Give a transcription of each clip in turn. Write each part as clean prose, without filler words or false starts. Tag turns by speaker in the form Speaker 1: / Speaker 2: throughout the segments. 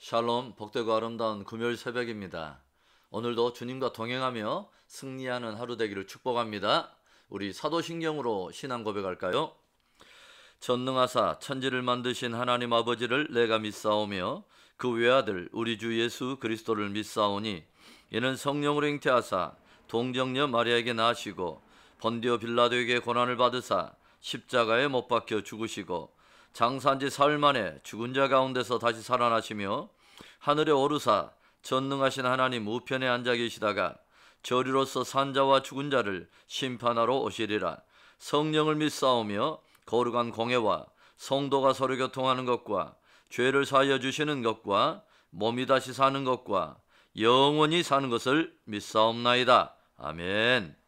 Speaker 1: 샬롬, 복되고 아름다운 금요일 새벽입니다. 오늘도 주님과 동행하며 승리하는 하루 되기를 축복합니다. 우리 사도신경으로 신앙 고백할까요? 전능하사 천지를 만드신 하나님 아버지를 내가 믿사오며 그 외아들 우리 주 예수 그리스도를 믿사오니 이는 성령으로 잉태하사 동정녀 마리아에게 나시고 본디오 빌라도에게 고난을 받으사 십자가에 못 박혀 죽으시고 장사한 지 사흘 만에 죽은 자 가운데서 다시 살아나시며 하늘에 오르사 전능하신 하나님 우편에 앉아 계시다가 저리로서 산자와 죽은 자를 심판하러 오시리라. 성령을 믿사오며 거룩한 공회와 성도가 서로 교통하는 것과 죄를 사하여 주시는 것과 몸이 다시 사는 것과 영원히 사는 것을 믿사옵나이다. 아멘.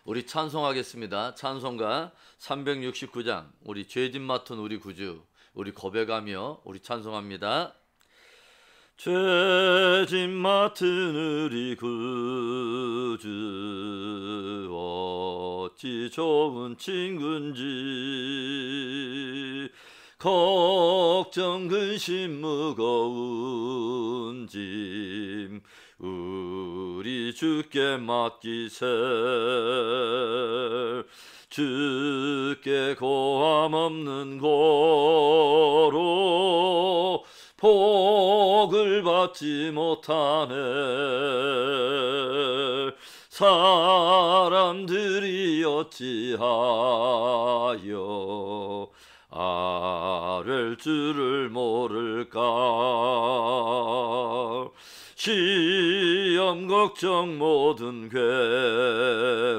Speaker 1: 우리 찬송하겠습니다. 찬송가 369장 우리 죄짐 맡은 우리 구주, 우리 고백하며 우리 찬송합니다. 죄짐 맡은 우리 구주 어찌 좋은 친구인지 걱정 근심 무거운 짐 우리 주께 맡기세. 주께 고함 없는 고로 복을 받지 못하네. 사람들이 어찌하여 아랠 줄을 모를까. 시험 걱정 모든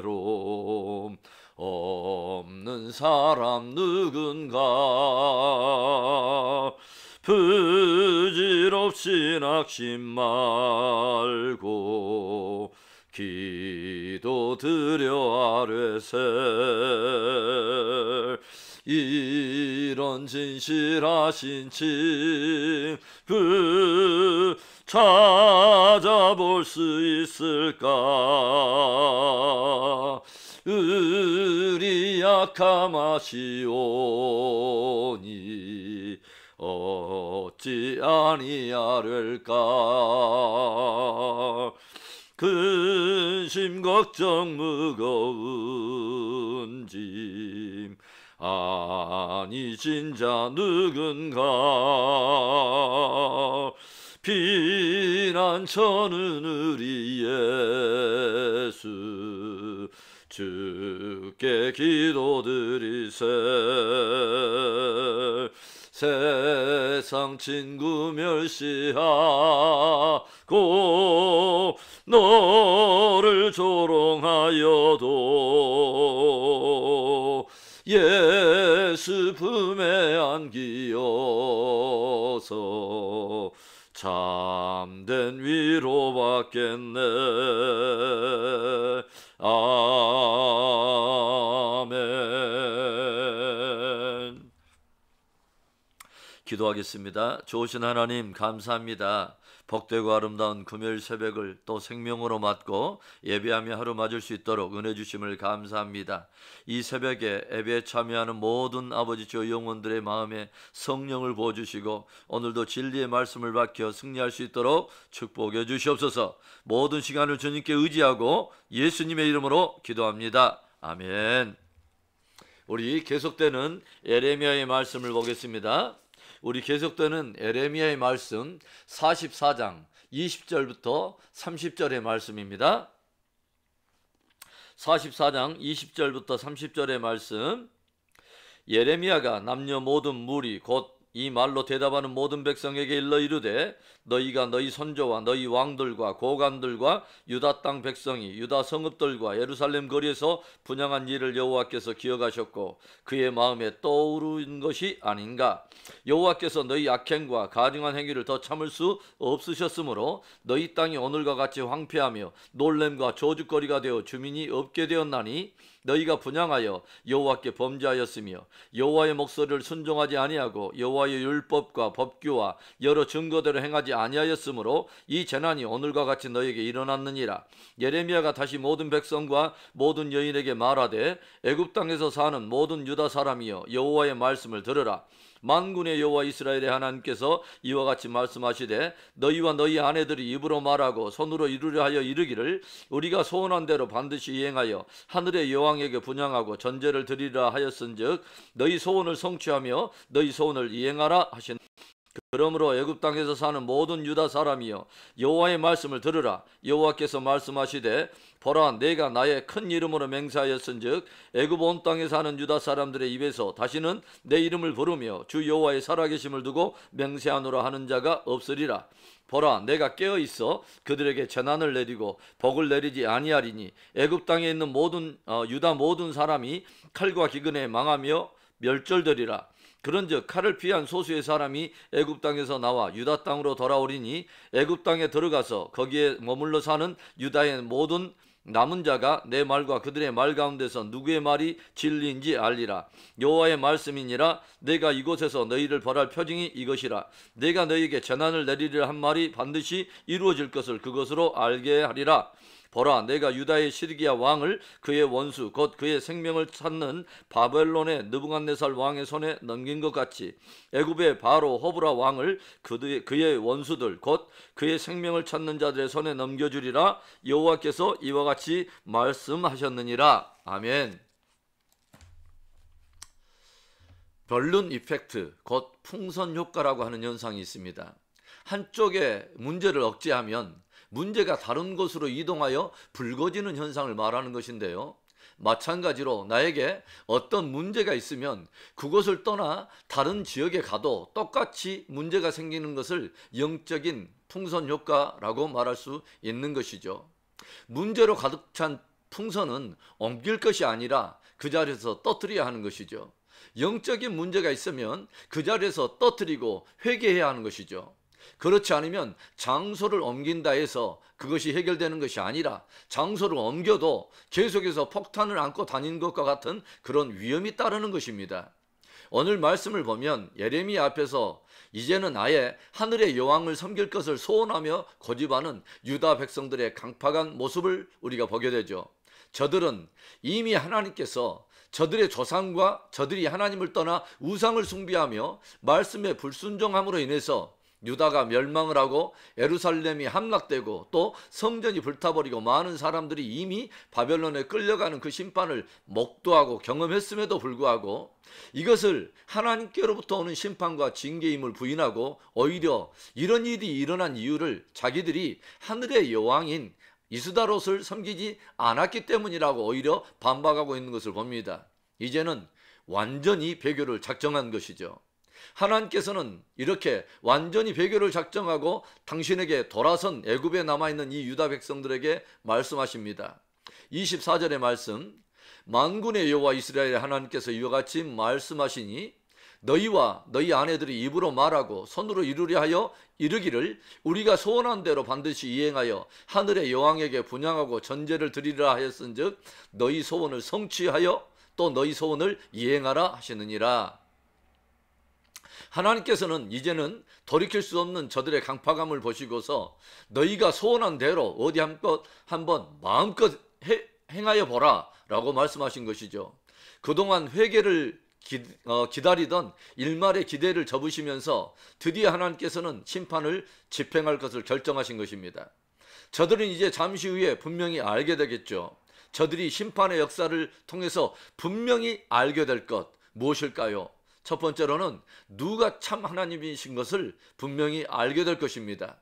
Speaker 1: 괴로움 없는 사람 누군가. 부질없이 낙심 말고 기도 드려 아뢰세. 이런 진실하신 친구 찾아볼 수 있을까. 우리 약함 아시오니 어찌 아니하릴까. 근심 걱정 무거운 짐 아니 진자 누군가. 피난처는 우리 예수 주께 기도드리세. 세상 친구 멸시하고 너를 조롱하여도 예수 품에 안기어서 참된 위로 받겠네. 아멘. 기도하겠습니다. 좋으신 하나님 감사합니다. 복되고 아름다운 금요일 새벽을 또 생명으로 맞고 예배하며 하루 맞을 수 있도록 은혜 주심을 감사합니다. 이 새벽에 예배에 참여하는 모든 아버지 주 영혼들의 마음에 성령을 부어주시고 오늘도 진리의 말씀을 밝혀 승리할 수 있도록 축복해 주시옵소서. 모든 시간을 주님께 의지하고 예수님의 이름으로 기도합니다. 아멘. 우리 계속되는 예레미야의 말씀을 보겠습니다. 우리 계속되는 예레미야의 말씀 44장 20절부터 30절의 말씀입니다. 44장 20절부터 30절의 말씀. 예레미야가 남녀 모든 무리 곧 이 말로 대답하는 모든 백성에게 일러 이르되 너희가 너희 선조와 너희 왕들과 고관들과 유다 땅 백성이 유다 성읍들과 예루살렘 거리에서 분향한 일을 여호와께서 기억하셨고 그의 마음에 떠오른 것이 아닌가. 여호와께서 너희 악행과 가증한 행위를 더 참을 수 없으셨으므로 너희 땅이 오늘과 같이 황폐하며 놀램과 저주거리가 되어 주민이 없게 되었나니 너희가 분향하여 여호와께 범죄하였으며 여호와의 목소리를 순종하지 아니하고 여호와의 율법과 법규와 여러 증거대로 행하지 아니하였으므로 이 재난이 오늘과 같이 너희에게 일어났느니라. 예레미야가 다시 모든 백성과 모든 여인에게 말하되 애굽 땅에서 사는 모든 유다 사람이여 여호와의 말씀을 들으라. 만군의 여호와 이스라엘의 하나님께서 이와 같이 말씀하시되 너희와 너희 아내들이 입으로 말하고 손으로 이루려 하여 이르기를 우리가 소원한 대로 반드시 이행하여 하늘의 여왕에게 분향하고 전제를 드리라 하였은즉 너희 소원을 성취하며 너희 소원을 이행하라 하신. 그러므로 애굽 땅에서 사는 모든 유다 사람이여 여호와의 말씀을 들으라. 여호와께서 말씀하시되 보라, 내가 나의 큰 이름으로 맹세하였은즉 애굽 온 땅에 사는 유다 사람들의 입에서 다시는 내 이름을 부르며 주 여호와의 살아계심을 두고 맹세하노라 하는 자가 없으리라. 보라, 내가 깨어 있어 그들에게 재난을 내리고 복을 내리지 아니하리니 애굽 땅에 있는 모든 유다 모든 사람이 칼과 기근에 망하며 멸절되리라. 그런즉 칼을 피한 소수의 사람이 애굽 땅에서 나와 유다 땅으로 돌아오리니 애굽 땅에 들어가서 거기에 머물러 사는 유다의 모든 남은 자가 내 말과 그들의 말 가운데서 누구의 말이 진리인지 알리라. 여호와의 말씀이니라. 내가 이곳에서 너희를 벌할 표징이 이것이라. 내가 너희에게 재난을 내리리라 한 말이 반드시 이루어질 것을 그것으로 알게 하리라. 보라, 내가 유다의 시드기야 왕을 그의 원수 곧 그의 생명을 찾는 바벨론의 느부갓네살 왕의 손에 넘긴 것 같이 애굽의 바로 호브라 왕을 그의 원수들 곧 그의 생명을 찾는 자들의 손에 넘겨주리라. 여호와께서 이와 같이 말씀하셨느니라. 아멘. 벌룬 이펙트 곧 풍선 효과라고 하는 현상이 있습니다. 한쪽의 문제를 억제하면 문제가 다른 곳으로 이동하여 불거지는 현상을 말하는 것인데요. 마찬가지로 나에게 어떤 문제가 있으면 그곳을 떠나 다른 지역에 가도 똑같이 문제가 생기는 것을 영적인 풍선 효과라고 말할 수 있는 것이죠. 문제로 가득 찬 풍선은 옮길 것이 아니라 그 자리에서 떠뜨려야 하는 것이죠. 영적인 문제가 있으면 그 자리에서 떠뜨리고 회개해야 하는 것이죠. 그렇지 않으면 장소를 옮긴다 해서 그것이 해결되는 것이 아니라 장소를 옮겨도 계속해서 폭탄을 안고 다니는 것과 같은 그런 위험이 따르는 것입니다. 오늘 말씀을 보면 예레미야 앞에서 이제는 아예 하늘의 여왕을 섬길 것을 소원하며 고집하는 유다 백성들의 강팍한 모습을 우리가 보게 되죠. 저들은 이미 하나님께서 저들의 조상과 저들이 하나님을 떠나 우상을 숭배하며 말씀에 불순종함으로 인해서 유다가 멸망을 하고 예루살렘이 함락되고 또 성전이 불타버리고 많은 사람들이 이미 바벨론에 끌려가는 그 심판을 목도하고 경험했음에도 불구하고 이것을 하나님께로부터 오는 심판과 징계임을 부인하고 오히려 이런 일이 일어난 이유를 자기들이 하늘의 여왕인 이스다롯을 섬기지 않았기 때문이라고 오히려 반박하고 있는 것을 봅니다. 이제는 완전히 배교를 작정한 것이죠. 하나님께서는 이렇게 완전히 배교를 작정하고 당신에게 돌아선 애굽에 남아있는 이 유다 백성들에게 말씀하십니다. 24절의 말씀, 만군의 여호와 이스라엘의 하나님께서 이와 같이 말씀하시니 너희와 너희 아내들이 입으로 말하고 손으로 이루려 하여 이르기를 우리가 소원한 대로 반드시 이행하여 하늘의 여왕에게 분향하고 전제를 드리라 하였은즉 너희 소원을 성취하여 또 너희 소원을 이행하라 하시느니라. 하나님께서는 이제는 돌이킬 수 없는 저들의 강팍함을 보시고서 너희가 소원한 대로 어디 한번 마음껏 행하여 보라 라고 말씀하신 것이죠. 그동안 회개를 기다리던 일말의 기대를 접으시면서 드디어 하나님께서는 심판을 집행할 것을 결정하신 것입니다. 저들은 이제 잠시 후에 분명히 알게 되겠죠. 저들이 심판의 역사를 통해서 분명히 알게 될 것 무엇일까요? 첫 번째로는 누가 참 하나님이신 것을 분명히 알게 될 것입니다.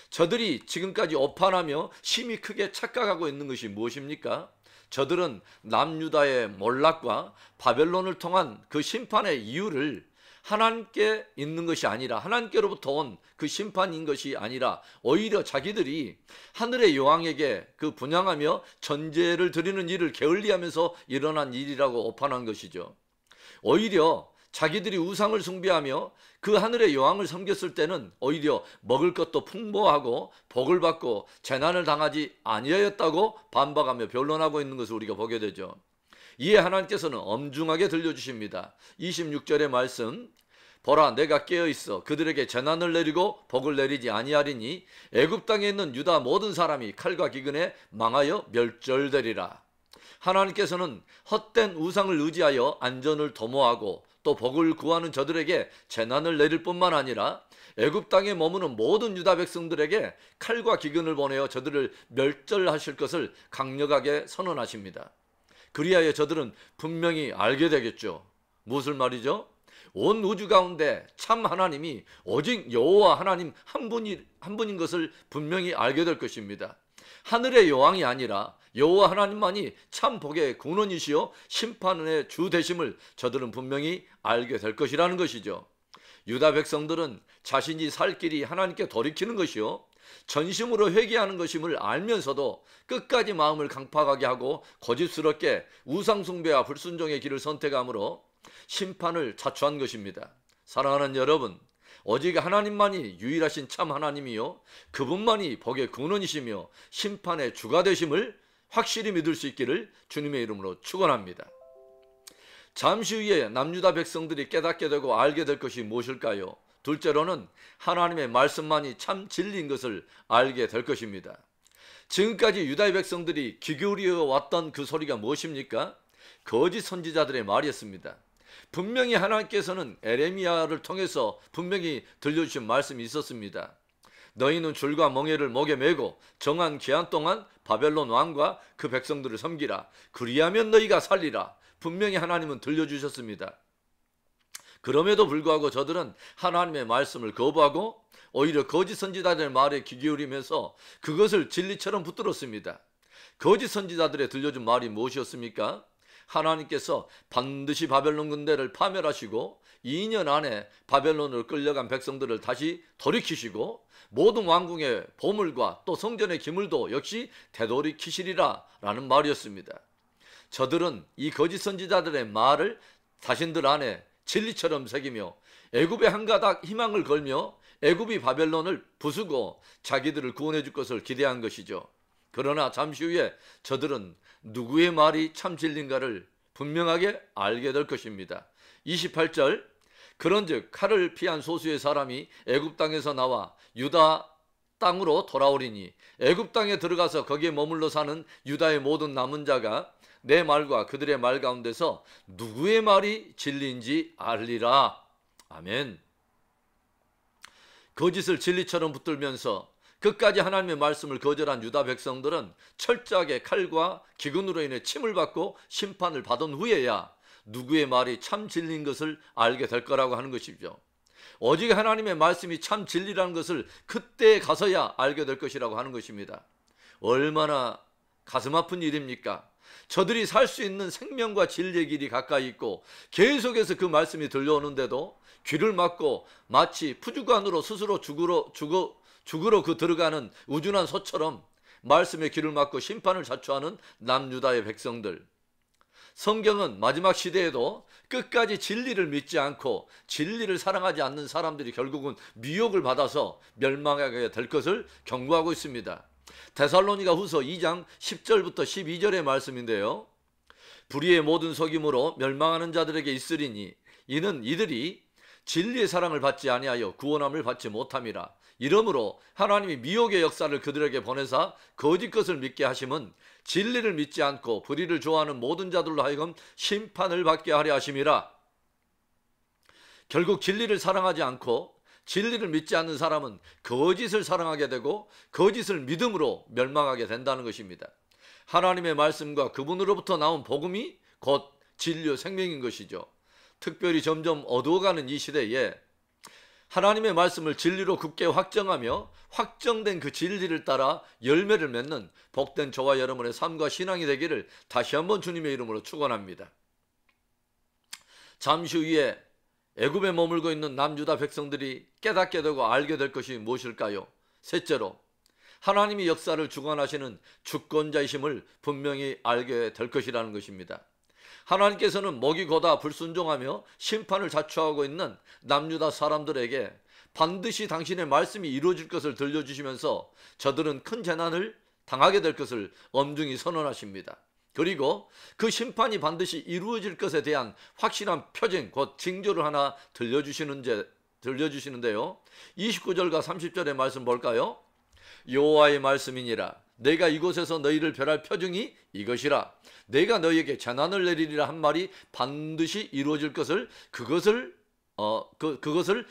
Speaker 1: 저들이 지금까지 오판하며 심히 크게 착각하고 있는 것이 무엇입니까? 저들은 남유다의 몰락과 바벨론을 통한 그 심판의 이유를 하나님께 있는 것이 아니라 하나님께로부터 온 그 심판인 것이 아니라 오히려 자기들이 하늘의 여왕에게 그 분향하며 전제를 드리는 일을 게을리하면서 일어난 일이라고 오판한 것이죠. 오히려 자기들이 우상을 숭배하며 그 하늘의 여왕을 섬겼을 때는 오히려 먹을 것도 풍부하고 복을 받고 재난을 당하지 아니하였다고 반박하며 변론하고 있는 것을 우리가 보게 되죠. 이에 하나님께서는 엄중하게 들려주십니다. 26절의 말씀, 보라, 내가 깨어있어 그들에게 재난을 내리고 복을 내리지 아니하리니 애굽 땅에 있는 유다 모든 사람이 칼과 기근에 망하여 멸절되리라. 하나님께서는 헛된 우상을 의지하여 안전을 도모하고 또 복을 구하는 저들에게 재난을 내릴 뿐만 아니라 애굽 땅에 머무는 모든 유다 백성들에게 칼과 기근을 보내어 저들을 멸절하실 것을 강력하게 선언하십니다. 그리하여 저들은 분명히 알게 되겠죠. 무슨 말이죠? 온 우주 가운데 참 하나님이 오직 여호와 하나님 한 분인 것을 분명히 알게 될 것입니다. 하늘의 여왕이 아니라 여호와 하나님만이 참 복의 근원이시요 심판의 주 되심을 저들은 분명히 알게 될 것이라는 것이죠. 유다 백성들은 자신이 살 길이 하나님께 돌이키는 것이요 전심으로 회개하는 것임을 알면서도 끝까지 마음을 강팍하게 하고 고집스럽게 우상숭배와 불순종의 길을 선택함으로 심판을 자초한 것입니다. 사랑하는 여러분, 오직 하나님만이 유일하신 참 하나님이요 그분만이 복의 근원이시며 심판의 주가 되심을 확실히 믿을 수 있기를 주님의 이름으로 축원합니다. 잠시 후에 남유다 백성들이 깨닫게 되고 알게 될 것이 무엇일까요? 둘째로는 하나님의 말씀만이 참 진리인 것을 알게 될 것입니다. 지금까지 유다의 백성들이 귀 기울여 왔던 그 소리가 무엇입니까? 거짓 선지자들의 말이었습니다. 분명히 하나님께서는 에레미야를 통해서 분명히 들려주신 말씀이 있었습니다. 너희는 줄과 멍에를 목에 메고 정한 기한 동안 바벨론 왕과 그 백성들을 섬기라. 그리하면 너희가 살리라. 분명히 하나님은 들려주셨습니다. 그럼에도 불구하고 저들은 하나님의 말씀을 거부하고 오히려 거짓 선지자들의 말에 귀 기울이면서 그것을 진리처럼 붙들었습니다. 거짓 선지자들의 들려준 말이 무엇이었습니까? 하나님께서 반드시 바벨론 군대를 파멸하시고 2년 안에 바벨론으로 끌려간 백성들을 다시 돌이키시고 모든 왕궁의 보물과 또 성전의 기물도 역시 되돌이키시리라 라는 말이었습니다. 저들은 이 거짓 선지자들의 말을 자신들 안에 진리처럼 새기며 애굽에 한 가닥 희망을 걸며 애굽이 바벨론을 부수고 자기들을 구원해 줄 것을 기대한 것이죠. 그러나 잠시 후에 저들은 누구의 말이 참 진리인가를 분명하게 알게 될 것입니다. 28절 그런즉 칼을 피한 소수의 사람이 애굽 땅에서 나와 유다 땅으로 돌아오리니 애굽 땅에 들어가서 거기에 머물러 사는 유다의 모든 남은 자가 내 말과 그들의 말 가운데서 누구의 말이 진리인지 알리라. 아멘. 거짓을 진리처럼 붙들면서 끝까지 하나님의 말씀을 거절한 유다 백성들은 철저하게 칼과 기근으로 인해 침을 받고 심판을 받은 후에야 누구의 말이 참 진리인 것을 알게 될 거라고 하는 것이죠. 오직 하나님의 말씀이 참 진리라는 것을 그때에 가서야 알게 될 것이라고 하는 것입니다. 얼마나 가슴 아픈 일입니까? 저들이 살 수 있는 생명과 진리의 길이 가까이 있고 계속해서 그 말씀이 들려오는데도 귀를 막고 마치 푸주간으로 스스로 죽으러 그 들어가는 우준한 소처럼 말씀의 귀를 막고 심판을 자초하는 남유다의 백성들. 성경은 마지막 시대에도 끝까지 진리를 믿지 않고 진리를 사랑하지 않는 사람들이 결국은 미혹을 받아서 멸망하게 될 것을 경고하고 있습니다. 데살로니가 후서 2장 10절부터 12절의 말씀인데요. 불의의 모든 속임으로 멸망하는 자들에게 있으리니 이는 이들이 진리의 사랑을 받지 아니하여 구원함을 받지 못함이라. 이러므로 하나님이 미혹의 역사를 그들에게 보내사 거짓 것을 믿게 하심은 진리를 믿지 않고 불의를 좋아하는 모든 자들로 하여금 심판을 받게 하려 하심이라. 결국 진리를 사랑하지 않고 진리를 믿지 않는 사람은 거짓을 사랑하게 되고 거짓을 믿음으로 멸망하게 된다는 것입니다. 하나님의 말씀과 그분으로부터 나온 복음이 곧 진리요 생명인 것이죠. 특별히 점점 어두워가는 이 시대에 하나님의 말씀을 진리로 굳게 확정하며 확정된 그 진리를 따라 열매를 맺는 복된 저와 여러분의 삶과 신앙이 되기를 다시 한번 주님의 이름으로 축원합니다. 잠시 후에 애굽에 머물고 있는 남유다 백성들이 깨닫게 되고 알게 될 것이 무엇일까요? 셋째로 하나님이 역사를 주관하시는 주권자이심을 분명히 알게 될 것이라는 것입니다. 하나님께서는 목이 고다 불순종하며 심판을 자초하고 있는 남유다 사람들에게 반드시 당신의 말씀이 이루어질 것을 들려주시면서 저들은 큰 재난을 당하게 될 것을 엄중히 선언하십니다. 그리고 그 심판이 반드시 이루어질 것에 대한 확실한 표징, 곧 징조를 하나 들려주시는데요. 29절과 30절의 말씀 볼까요? 여호와의 말씀이니라. 내가 이곳에서 너희를 멸할 표징이 이것이라. 내가 너희에게 재난을 내리리라 한 말이 반드시 이루어질 것을 그것을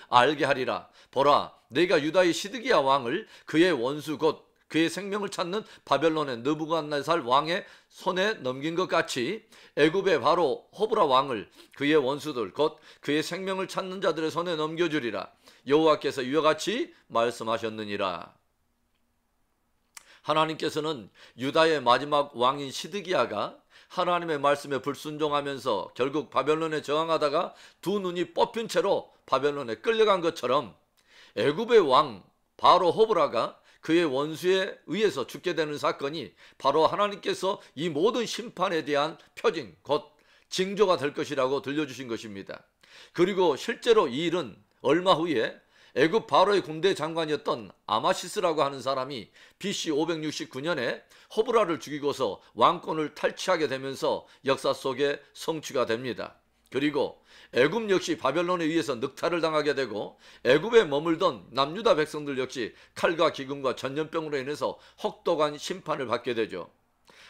Speaker 1: 알게 하리라. 보라, 내가 유다의 시드기야 왕을 그의 원수 곧 그의 생명을 찾는 바벨론의 느부갓네살 왕의 손에 넘긴 것 같이 애굽의 바로 호브라 왕을 그의 원수들 곧 그의 생명을 찾는 자들의 손에 넘겨주리라. 여호와께서 이와 같이 말씀하셨느니라. 하나님께서는 유다의 마지막 왕인 시드기야가 하나님의 말씀에 불순종하면서 결국 바벨론에 저항하다가 두 눈이 뽑힌 채로 바벨론에 끌려간 것처럼 애굽의 왕 바로 호브라가 그의 원수에 의해서 죽게 되는 사건이 바로 하나님께서 이 모든 심판에 대한 표징 곧 징조가 될 것이라고 들려주신 것입니다. 그리고 실제로 이 일은 얼마 후에 애굽 바로의 군대 장관이었던 아마시스라고 하는 사람이 BC 569년에 호브라를 죽이고서 왕권을 탈취하게 되면서 역사 속에 성취가 됩니다. 그리고 애굽 역시 바벨론에 의해서 늑탈을 당하게 되고 애굽에 머물던 남유다 백성들 역시 칼과 기근과 전염병으로 인해서 혹독한 심판을 받게 되죠.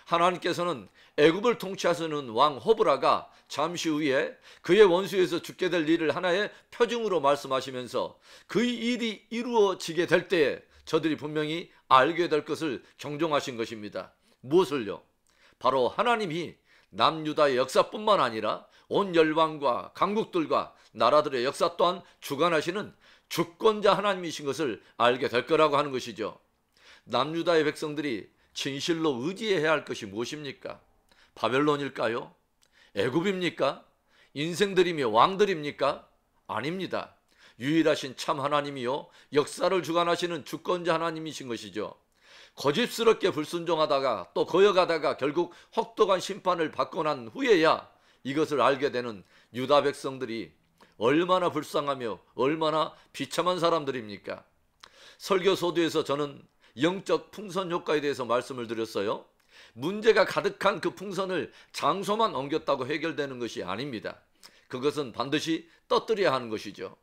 Speaker 1: 하나님께서는 애굽을 통치하시는 왕 호브라가 잠시 후에 그의 원수에서 죽게 될 일을 하나의 표징으로 말씀하시면서 그 일이 이루어지게 될 때에 저들이 분명히 알게 될 것을 경종하신 것입니다. 무엇을요? 바로 하나님이 남유다의 역사뿐만 아니라 온 열방과 강국들과 나라들의 역사 또한 주관하시는 주권자 하나님이신 것을 알게 될 거라고 하는 것이죠. 남유다의 백성들이 진실로 의지해야 할 것이 무엇입니까? 바벨론일까요? 애굽입니까? 인생들이며 왕들입니까? 아닙니다. 유일하신 참 하나님이요 역사를 주관하시는 주권자 하나님이신 것이죠. 고집스럽게 불순종하다가 또 거역하다가 결국 혹독한 심판을 받고 난 후에야 이것을 알게 되는 유다 백성들이 얼마나 불쌍하며 얼마나 비참한 사람들입니까? 설교 소두에서 저는 영적 풍선 효과에 대해서 말씀을 드렸어요. 문제가 가득한 그 풍선을 장소만 옮겼다고 해결되는 것이 아닙니다. 그것은 반드시 떠뜨려야 하는 것이죠.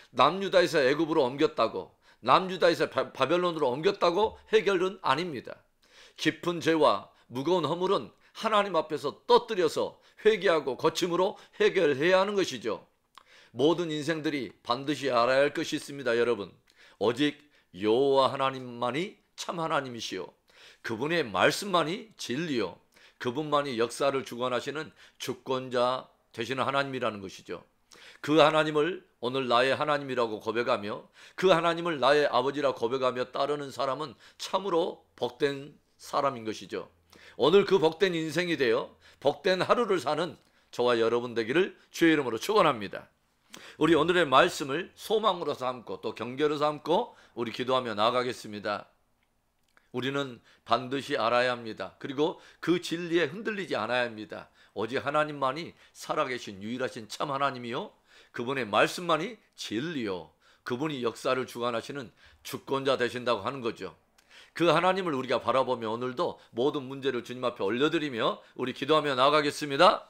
Speaker 1: 남유다에서 애굽으로 옮겼다고, 남유다에서 바벨론으로 옮겼다고 해결은 아닙니다. 깊은 죄와 무거운 허물은 하나님 앞에서 떠뜨려서 회개하고 고침으로 해결해야 하는 것이죠. 모든 인생들이 반드시 알아야 할 것이 있습니다. 여러분, 오직 여호와 하나님만이 참 하나님이시요 그분의 말씀만이 진리요 그분만이 역사를 주관하시는 주권자 되시는 하나님이라는 것이죠. 그 하나님을 오늘 나의 하나님이라고 고백하며 그 하나님을 나의 아버지라 고백하며 따르는 사람은 참으로 복된 사람인 것이죠. 오늘 그 복된 인생이 되어 복된 하루를 사는 저와 여러분 되기를 주의 이름으로 축원합니다. 우리 오늘의 말씀을 소망으로 삼고 또 경계로 삼고 우리 기도하며 나아가겠습니다. 우리는 반드시 알아야 합니다. 그리고 그 진리에 흔들리지 않아야 합니다. 오직 하나님만이 살아계신 유일하신 참 하나님이요 그분의 말씀만이 진리요 그분이 역사를 주관하시는 주권자 되신다고 하는 거죠. 그 하나님을 우리가 바라보며 오늘도 모든 문제를 주님 앞에 올려드리며 우리 기도하며 나아가겠습니다.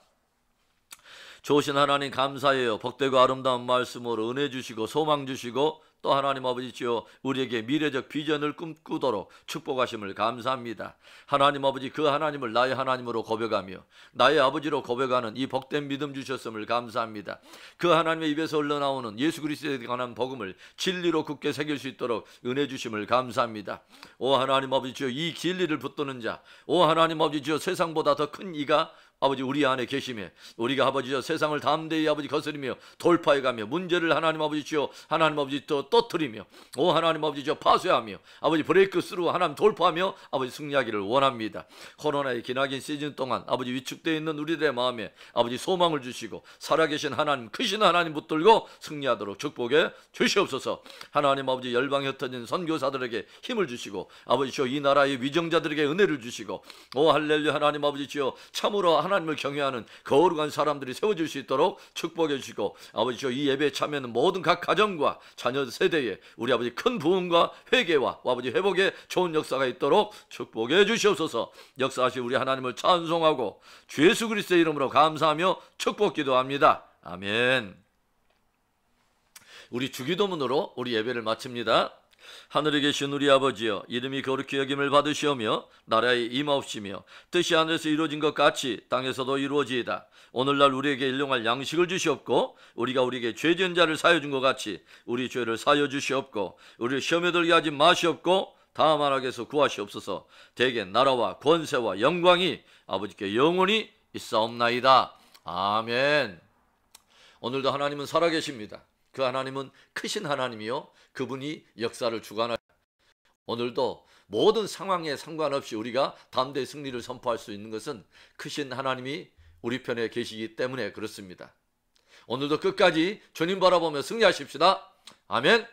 Speaker 1: 좋으신 하나님 감사해요. 복되고 아름다운 말씀으로 은혜 주시고 소망 주시고 또 하나님 아버지시여 우리에게 미래적 비전을 꿈꾸도록 축복하심을 감사합니다. 하나님 아버지 그 하나님을 나의 하나님으로 고백하며 나의 아버지로 고백하는 이 복된 믿음 주셨음을 감사합니다. 그 하나님의 입에서 흘러나오는 예수 그리스도에 관한 복음을 진리로 굳게 새길 수 있도록 은혜 주심을 감사합니다. 오 하나님 아버지시여 이 진리를 붙드는 자, 오 하나님 아버지시여 세상보다 더 큰 이가 아버지 우리 안에 계시며 우리가 아버지여 세상을 담대히 아버지 거스리며 돌파해가며 문제를 하나님 아버지시여 하나님 아버지 또 떠뜨리며 오 하나님 아버지시여 파쇄하며 아버지 브레이크스루 하나님 돌파하며 아버지 승리하기를 원합니다. 코로나의 기나긴 시즌 동안 아버지 위축되어 있는 우리들의 마음에 아버지 소망을 주시고 살아계신 하나님 크신 하나님 붙들고 승리하도록 축복해 주시옵소서. 하나님 아버지 열방에 흩어진 선교사들에게 힘을 주시고 아버지시여 이 나라의 위정자들에게 은혜를 주시고 오 할렐루야 하나님 아버지시여 참으로 하나님을 경외하는 거룩한 사람들이 세워질 수 있도록 축복해 주시고 아버지여 이 예배에 참여하는 모든 각 가정과 자녀 세대에 우리 아버지 큰 부흥과 회개와 아버지 회복의 좋은 역사가 있도록 축복해 주시옵소서. 역사하신 우리 하나님을 찬송하고 주 예수 그리스도의 이름으로 감사하며 축복 기도합니다. 아멘. 우리 주기도문으로 우리 예배를 마칩니다. 하늘에 계신 우리 아버지여, 이름이 거룩히 여김을 받으시오며 나라에 임하옵시며 뜻이 하늘에서 이루어진 것 같이 땅에서도 이루어지이다. 오늘날 우리에게 일용할 양식을 주시옵고 우리가 우리에게 죄 지은 자를 사하여 준 것 같이 우리 죄를 사하여 주시옵고 우리를 시험에 들게 하지 마시옵고 다음 악에서 구하시옵소서. 대개 나라와 권세와 영광이 아버지께 영원히 있사옵나이다. 아멘. 오늘도 하나님은 살아계십니다. 그 하나님은 크신 하나님이요, 그분이 역사를 주관하십니다. 오늘도 모든 상황에 상관없이 우리가 담대히 승리를 선포할 수 있는 것은 크신 하나님이 우리 편에 계시기 때문에 그렇습니다. 오늘도 끝까지 주님 바라보며 승리하십시다. 아멘.